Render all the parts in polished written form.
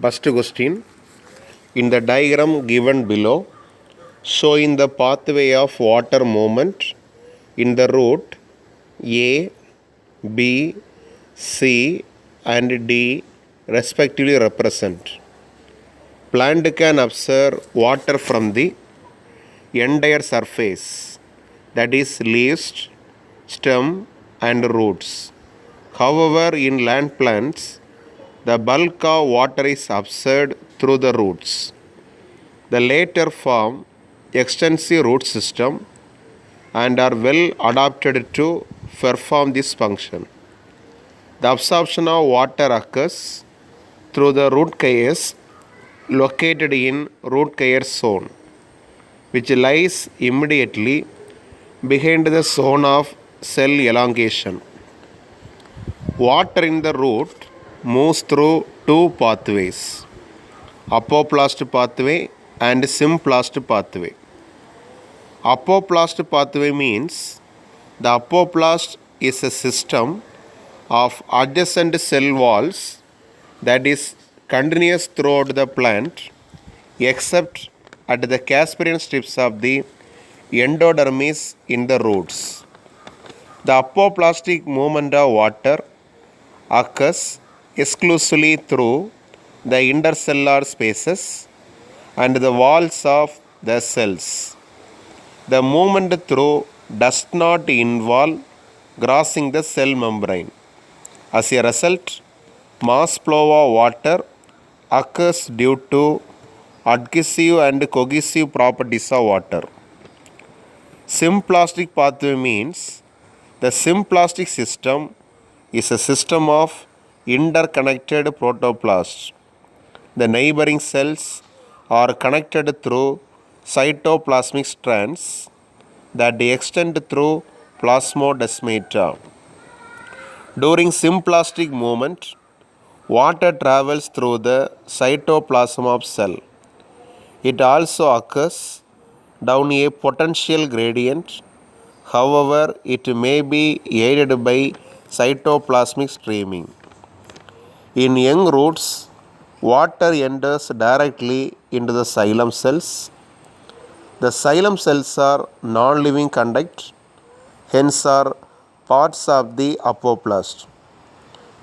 First question. In the diagram given below, showing the pathway of water movement in the route A, B, C and D respectively represent. Plant can observe water from the entire surface, that is leaves, stem and roots. However, in land plants, the bulk of water is absorbed through the roots. The latter form extensive root system and are well adapted to perform this function. The absorption of water occurs through the root cares located in root care zone, which lies immediately behind the zone of cell elongation. Water in the root moves through two pathways, apoplast pathway and symplast pathway. Apoplast pathway means the apoplast is a system of adjacent cell walls that is continuous throughout the plant except at the Casparian strips of the endodermis in the roots. The apoplastic movement of water occurs exclusively through the intercellular spaces and the walls of the cells. The movement through does not involve crossing the cell membrane. As a result, mass flow of water occurs due to adhesive and cohesive properties of water. Symplastic pathway means the symplastic system is a system of interconnected protoplasts. The neighboring cells are connected through cytoplasmic strands that extend through plasmodesmata. During symplastic movement, water travels through the cytoplasm of cell. It also occurs down a potential gradient. However, it may be aided by cytoplasmic streaming. In young roots, water enters directly into the xylem cells. The xylem cells are non-living conduct, hence are parts of the apoplast.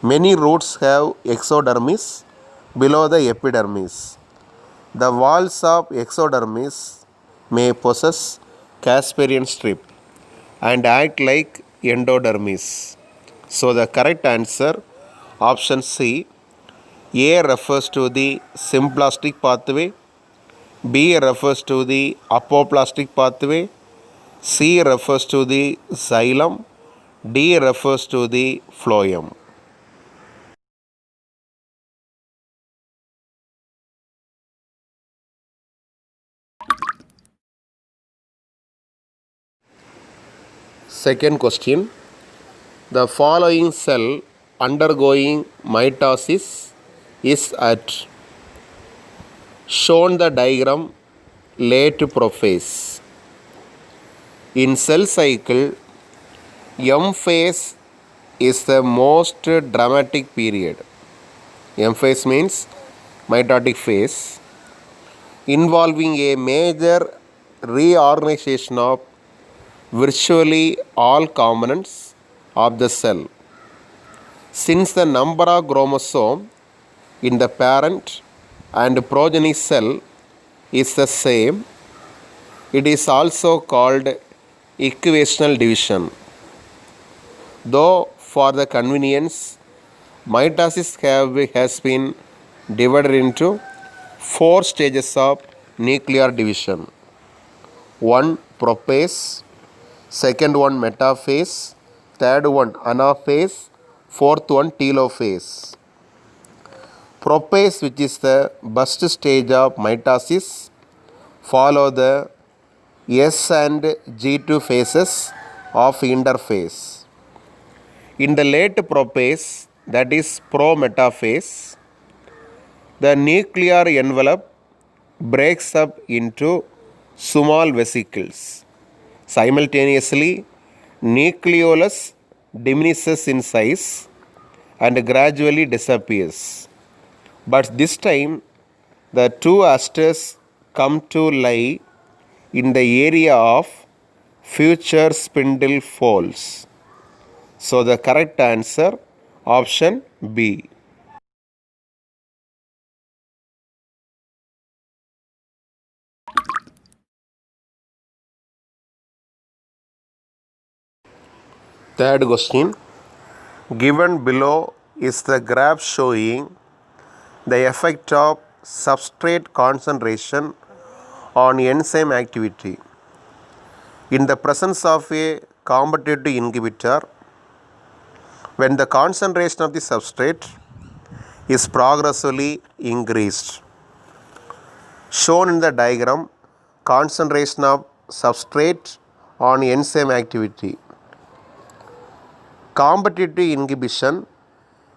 Many roots have exodermis below the epidermis. The walls of exodermis may possess Casparian strip and act like endodermis. So the correct answer option C. A refers to the symplastic pathway, B refers to the apoplastic pathway, C refers to the xylem, D refers to the phloem. Second question. The following cell undergoing mitosis is at shown the diagram late prophase. In cell cycle, M phase is the most dramatic period. M phase means mitotic phase, involving a major reorganization of virtually all components of the cell. Since the number of chromosomes in the parent and progeny cell is the same, it is also called equational division. Though for the convenience, mitosis has been divided into 4 stages of nuclear division. 1. Prophase, second one metaphase, third one anaphase, fourth one telophase. Prophase, which is the first stage of mitosis, follow the S and G2 phases of interphase. In the late prophase, that is prometaphase, the nuclear envelope breaks up into small vesicles. Simultaneously, nucleolus diminishes in size and gradually disappears. But this time, the two asters come to lie in the area of future spindle folds. So the correct answer option B. Third question. Given below is the graph showing the effect of substrate concentration on enzyme activity. In the presence of a competitive inhibitor, when the concentration of the substrate is progressively increased. Shown in the diagram, concentration of substrate on enzyme activity. Competitive inhibition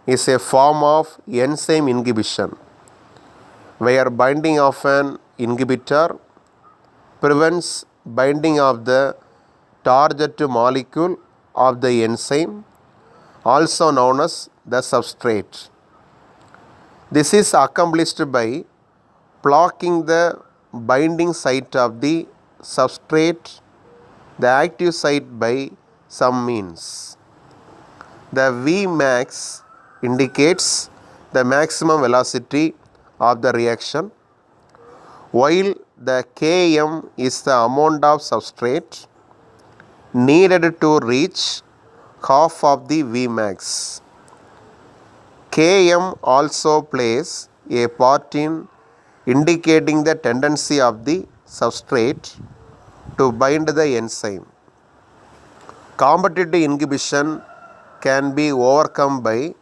is a form of enzyme inhibition where binding of an inhibitor prevents binding of the target molecule of the enzyme, also known as the substrate. This is accomplished by blocking the binding site of the substrate, the active site, by some means. The Vmax indicates the maximum velocity of the reaction, while the Km is the amount of substrate needed to reach half of the Vmax. Km also plays a part in indicating the tendency of the substrate to bind the enzyme. Competitive inhibition can be overcome by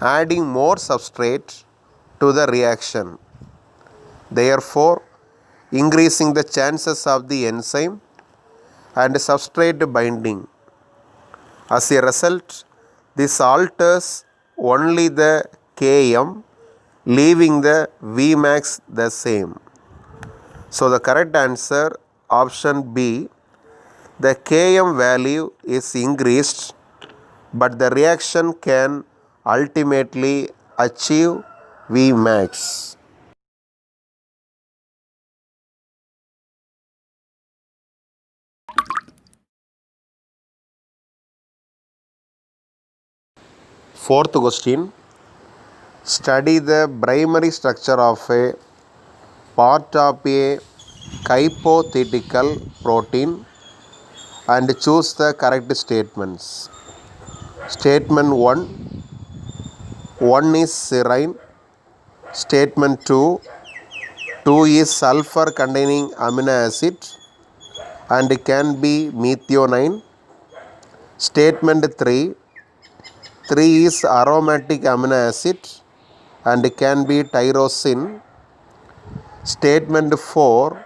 adding more substrate to the reaction, therefore increasing the chances of the enzyme and substrate binding. As a result, this alters only the Km, leaving the Vmax the same. So the correct answer option B, the Km value is increased, but the reaction can ultimately achieve Vmax. Fourth question. Study the primary structure of a part of a hypothetical protein and choose the correct statements. Statement 1 is serine. Statement 2 is sulfur containing amino acid and can be methionine. Statement 3 is aromatic amino acid and can be tyrosine. Statement 4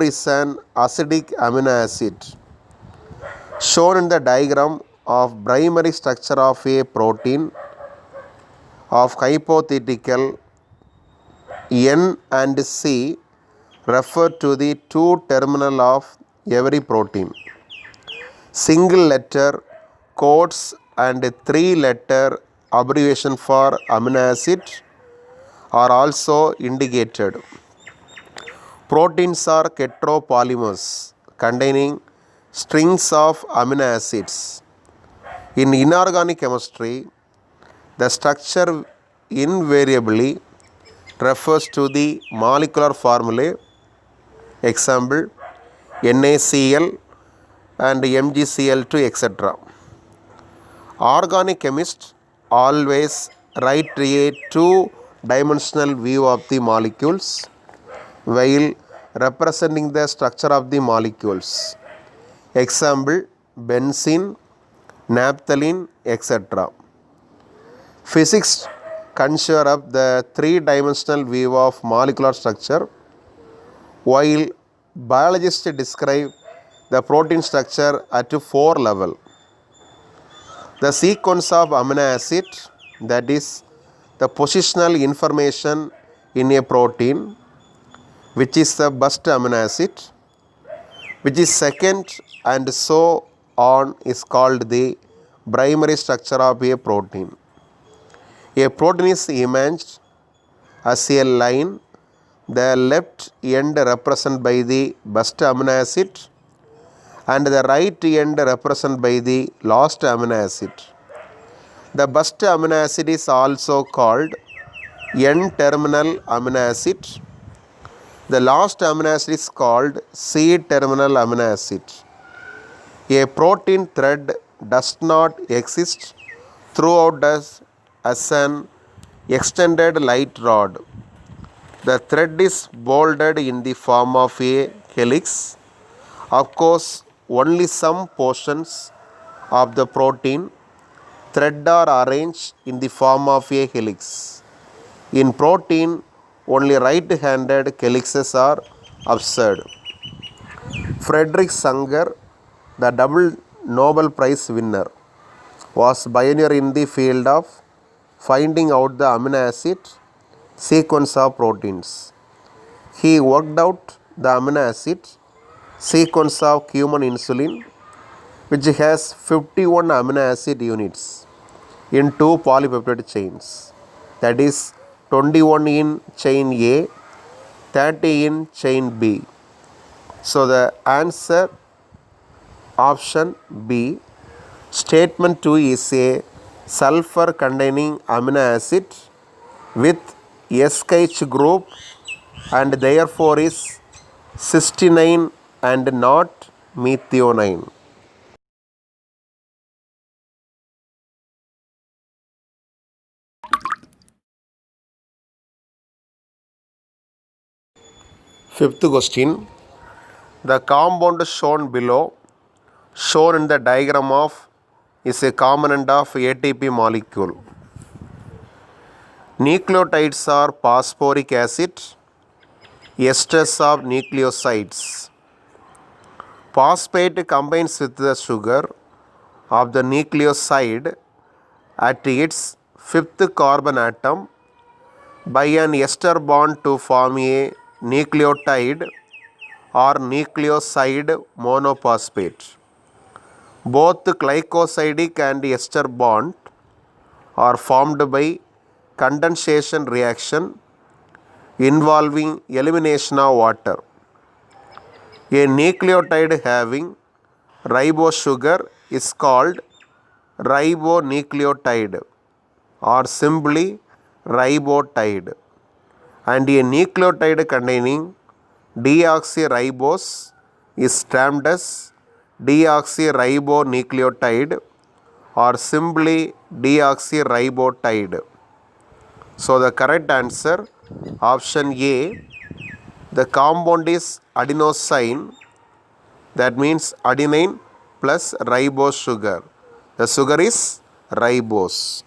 is an acidic amino acid. Shown in the diagram of primary structure of a protein of hypothetical, N and C refer to the two terminal of every protein. Single letter codes and 3-letter abbreviation for amino acid are also indicated. Proteins are heteropolymers containing strings of amino acids. In inorganic chemistry, the structure invariably refers to the molecular formulae, example NaCl and MgCl2, etc. Organic chemists always write a two-dimensional view of the molecules while representing the structure of the molecules. Example benzene, naphthalene, etc. Physics conjure up the three-dimensional view of molecular structure, while biologists describe the protein structure at 4 level. The sequence of amino acid, that is the positional information in a protein, which is the first amino acid, which is second, and so on, is called the primary structure of a protein. A protein is imaged as a line, the left end represented by the best amino acid and the right end represented by the last amino acid. The best amino acid is also called N-terminal amino acid. The last amino acid is called C-terminal amino acid. A protein thread does not exist throughout as an extended light rod. The thread is bolded in the form of a helix. Of course, only some portions of the protein thread are arranged in the form of a helix. In protein, only right-handed helices are observed. Frederick Sanger, the double Nobel Prize winner, was pioneer in the field of finding out the amino acid sequence of proteins. He worked out the amino acid sequence of human insulin, which has 51 amino acid units in 2 polypeptide chains, that is 21 in chain A, 30 in chain B. So the answer option B, statement 2 is a sulfur containing amino acid with SH group and therefore is cysteine and not methionine. Fifth question. The compound shown below, shown in the diagram of, is a component of ATP molecule. Nucleotides are phosphoric acid, esters of nucleosides. Phosphate combines with the sugar of the nucleoside at its 5th carbon atom by an ester bond to form a nucleotide or nucleoside monophosphate. Both glycosidic and ester bond are formed by condensation reaction involving elimination of water. A nucleotide having ribose sugar is called ribonucleotide or simply ribotide, and a nucleotide containing deoxyribose is termed as deoxyribonucleotide or simply deoxyribotide. So the correct answer option A, the compound is adenosine, that means adenine plus ribose sugar. The sugar is ribose.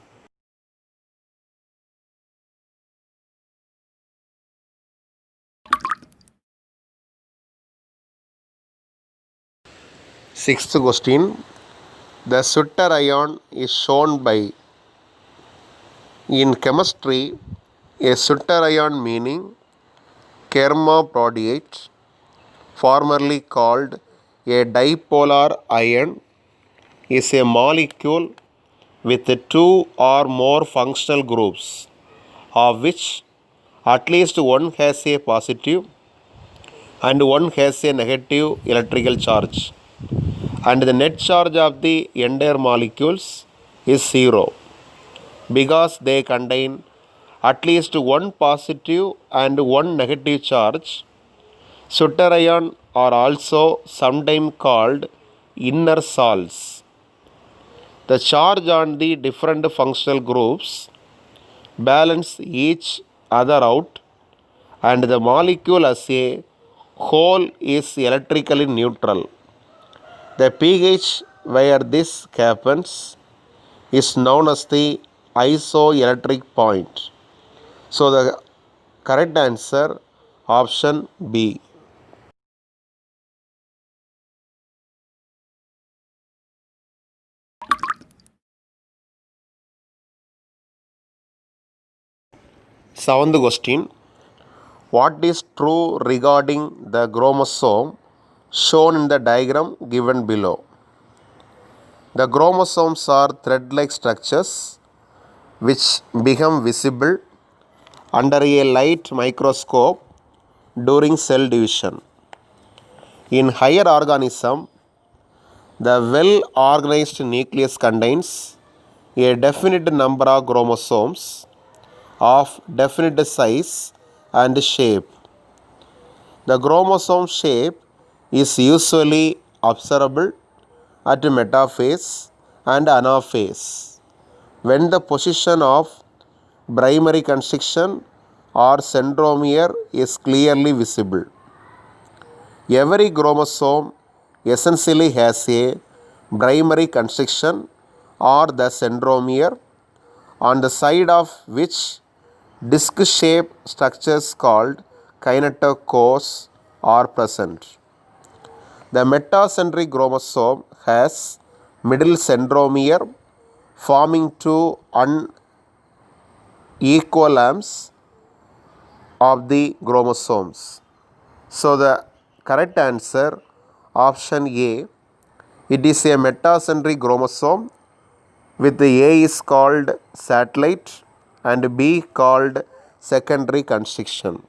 Sixth question. The Sutter ion is shown by, in chemistry, a Sutter ion meaning kermaprodite, formerly called a dipolar ion, is a molecule with 2 or more functional groups, of which at least one has a positive and one has a negative electrical charge, and the net charge of the entire molecules is 0 because they contain at least one positive and one negative charge. Sutter ion are also sometimes called inner salts. The charge on the different functional groups balance each other out, and the molecule as a whole is electrically neutral. The pH where this happens is known as the isoelectric point. So the correct answer option B. Seventh question. What is true regarding the chromosome shown in the diagram given below? The chromosomes are thread-like structures which become visible under a light microscope during cell division. In higher organism, the well-organized nucleus contains a definite number of chromosomes of definite size and shape. The chromosome shape is usually observable at metaphase and anaphase when the position of primary construction or centromere is clearly visible. Every chromosome essentially has a primary construction or the centromere on the side of which disc-shaped structures called kinetochores are present. The metacentric chromosome has middle centromere forming two unequal arms of the chromosomes. So the correct answer option A, it is a metacentric chromosome with the A is called satellite and B called secondary construction.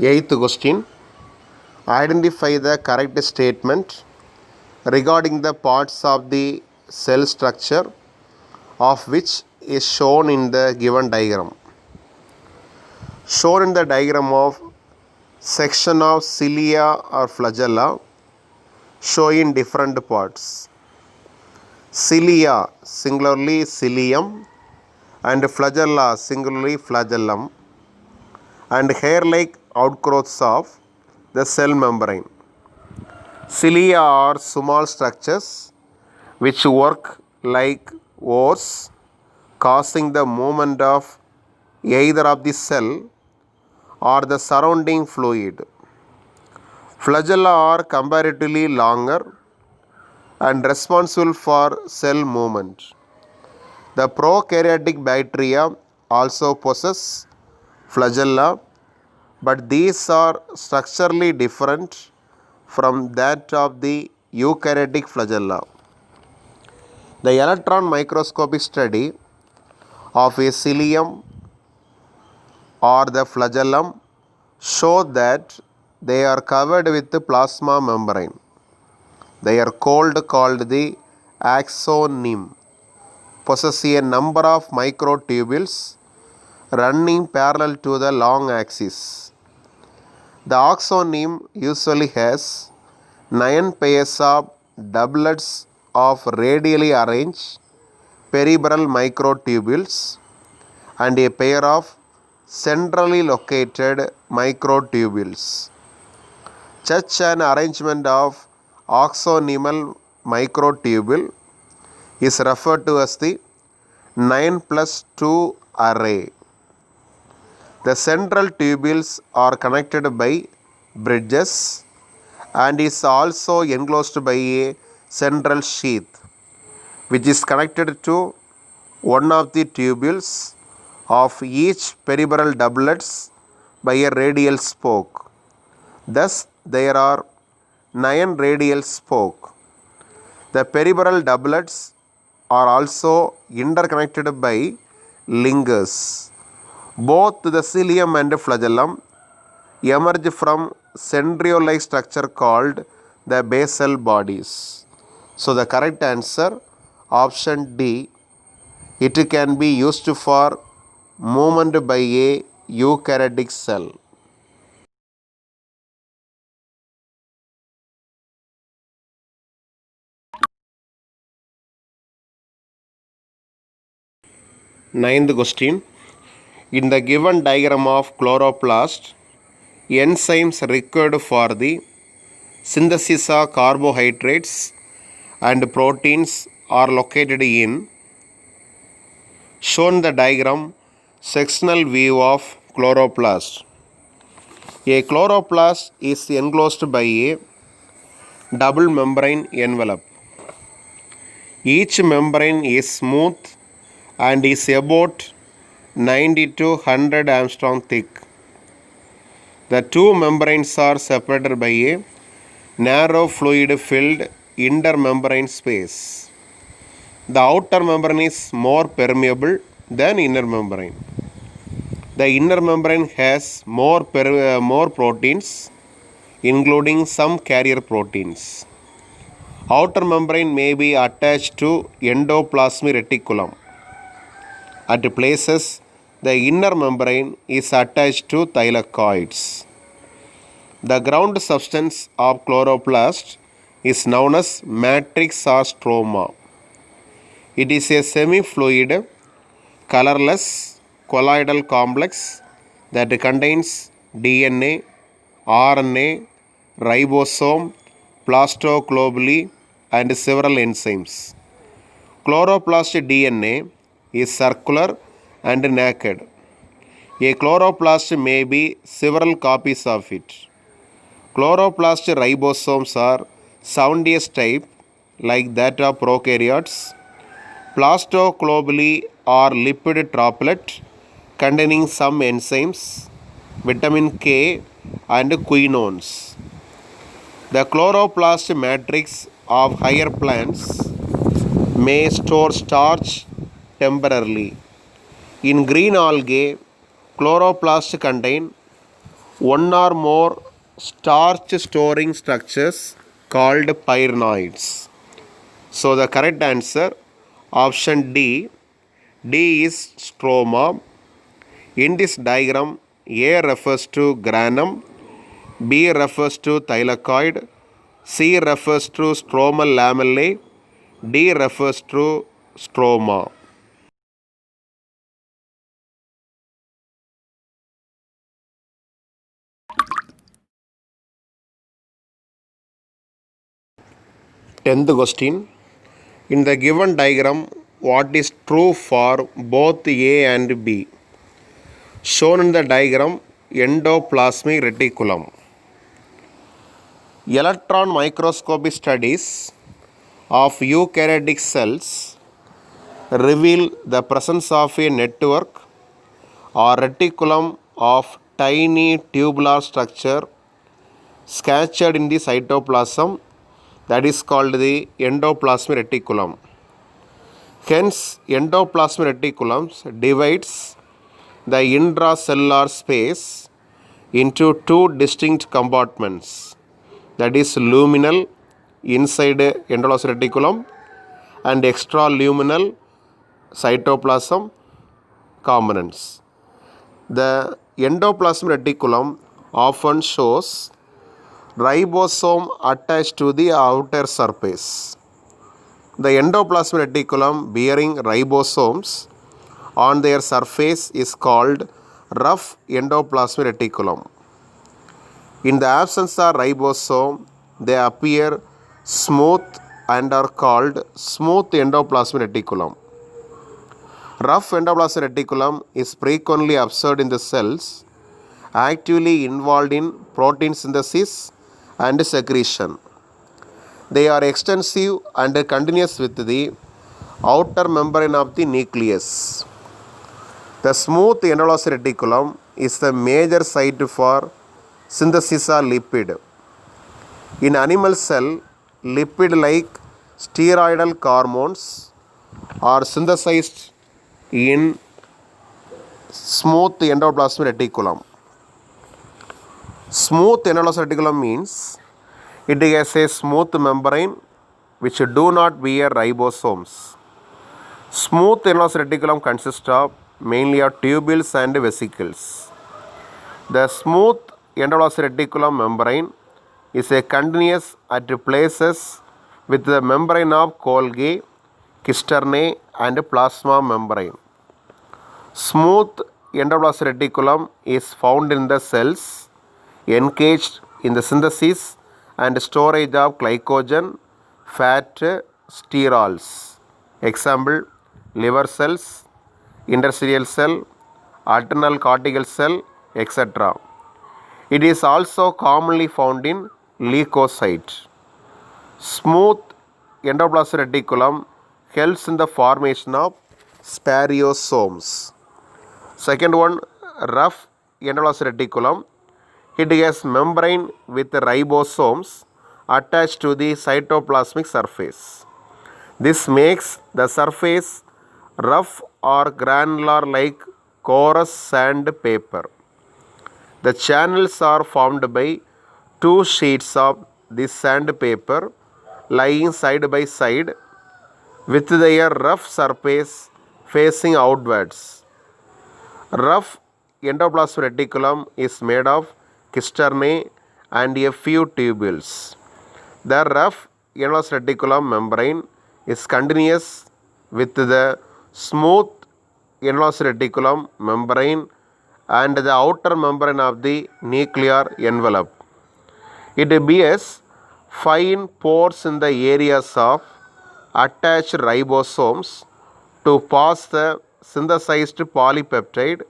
Eighth question. Identify the correct statement regarding the parts of the cell structure of which is shown in the given diagram. Shown in the diagram of section of cilia or flagella showing different parts. Cilia singularly cilium and flagella singularly flagellum and hair-like outgrowths of the cell membrane. Cilia are small structures which work like oars, causing the movement of either of the cell or the surrounding fluid. Flagella are comparatively longer and responsible for cell movement. The prokaryotic bacteria also possess flagella, but these are structurally different from that of the eukaryotic flagella. The electron microscopic study of a cilium or the flagellum show that they are covered with the plasma membrane. They are called the axoneme, possess a number of microtubules running parallel to the long axis. The axoneme usually has 9 pairs of doublets of radially arranged peripheral microtubules and a pair of centrally located microtubules. Such an arrangement of axonemal microtubule is referred to as the 9+2 array. The central tubules are connected by bridges and is also enclosed by a central sheath which is connected to one of the tubules of each peripheral doublets by a radial spoke. Thus, there are 9 radial spokes. The peripheral doublets are also interconnected by linkers. Both the cilium and flagellum emerge from centriole-like structure called the basal bodies. So the correct answer option D, it can be used for movement by a eukaryotic cell. Ninth question. In the given diagram of chloroplast, enzymes required for the synthesis of carbohydrates and proteins are located in shown the diagram sectional view of chloroplast. A chloroplast is enclosed by a double membrane envelope. Each membrane is smooth and is about 90 to 100 Armstrong thick. The two membranes are separated by a narrow fluid filled intermembrane space. The outer membrane is more permeable than inner membrane. The inner membrane has more proteins, including some carrier proteins. Outer membrane may be attached to endoplasmic reticulum. At places, the inner membrane is attached to thylakoids. The ground substance of chloroplast is known as matrix or stroma. It is a semi-fluid, colorless, colloidal complex that contains DNA, RNA, ribosome, plastoglobuли, and several enzymes. Chloroplast DNA is circular and naked. A chloroplast may be several copies of it. Chloroplast ribosomes are 70S type, like that of prokaryotes. Plastoglobuли are lipid droplet containing some enzymes, vitamin K, and quinones. The chloroplast matrix of higher plants may store starch temporarily. In green algae, chloroplasts contain one or more starch storing structures called pyrenoids. So the correct answer, option D. D is stroma. In this diagram, A refers to granum, B refers to thylakoid, C refers to stromal lamellae, D refers to stroma. Tenth question. In the given diagram, what is true for both A and B? Shown in the diagram, endoplasmic reticulum. Electron microscopy studies of eukaryotic cells reveal the presence of a network or reticulum of tiny tubular structure scattered in the cytoplasm, that is called the endoplasmic reticulum. Hence, endoplasmic reticulum divides the intracellular space into two distinct compartments, that is luminal inside endoplasmic reticulum and extraluminal cytoplasm components. The endoplasmic reticulum often shows ribosome attached to the outer surface. The endoplasmic reticulum bearing ribosomes on their surface is called rough endoplasmic reticulum. In the absence of ribosome, they appear smooth and are called smooth endoplasmic reticulum. Rough endoplasmic reticulum is frequently observed in the cells actively involved in protein synthesis and secretion. They are extensive and continuous with the outer membrane of the nucleus. The smooth endoplasmic reticulum is the major site for synthesis of lipid. In animal cell, lipid like steroidal hormones are synthesized in smooth endoplasmic reticulum. Smooth endoplasmic reticulum means it has a smooth membrane which do not bear ribosomes. Smooth endoplasmic reticulum consists of mainly of tubules and vesicles. The smooth endoplasmic reticulum membrane is a continuous at places with the membrane of Golgi, cisternae and plasma membrane. Smooth endoplasmic reticulum is found in the cells engaged in the synthesis and storage of glycogen, fat, sterols. Example, liver cells, interstitial cell, adrenal cortical cell, etc. It is also commonly found in leukocyte. Smooth endoplasmic reticulum helps in the formation of spermiosomes. Second one, rough endoplasmic reticulum. It has membrane with ribosomes attached to the cytoplasmic surface. This makes the surface rough or granular like porous sandpaper. The channels are formed by two sheets of this sandpaper lying side by side with their rough surface facing outwards. Rough endoplasmic reticulum is made of cisternae and a few tubules. The rough endoplasmic reticulum membrane is continuous with the smooth endoplasmic reticulum membrane and the outer membrane of the nuclear envelope. It bears fine pores in the areas of attached ribosomes to pass the synthesized polypeptide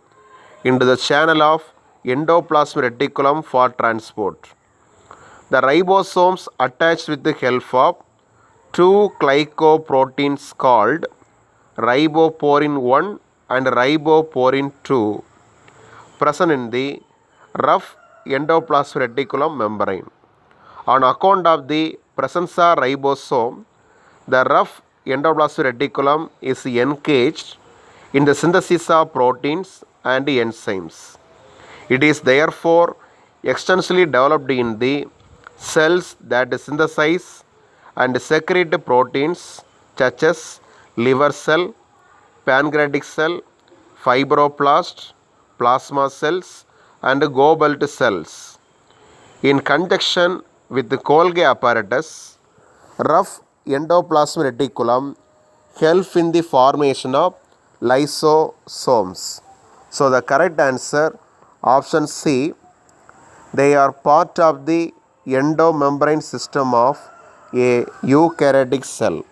into the channel of endoplasmic reticulum for transport. The ribosomes attached with the help of two glycoproteins called riboporin 1 and riboporin 2 present in the rough endoplasmic reticulum membrane. On account of the presence of ribosome, the rough endoplasmic reticulum is engaged in the synthesis of proteins and enzymes. It is therefore extensively developed in the cells that synthesize and secrete proteins such as liver cell, pancreatic cell, fibroblast, plasma cells and Goblet cells. In conjunction with the Golgi apparatus, rough endoplasmic reticulum help in the formation of lysosomes. So the correct answer option C, they are part of the endomembrane system of a eukaryotic cell.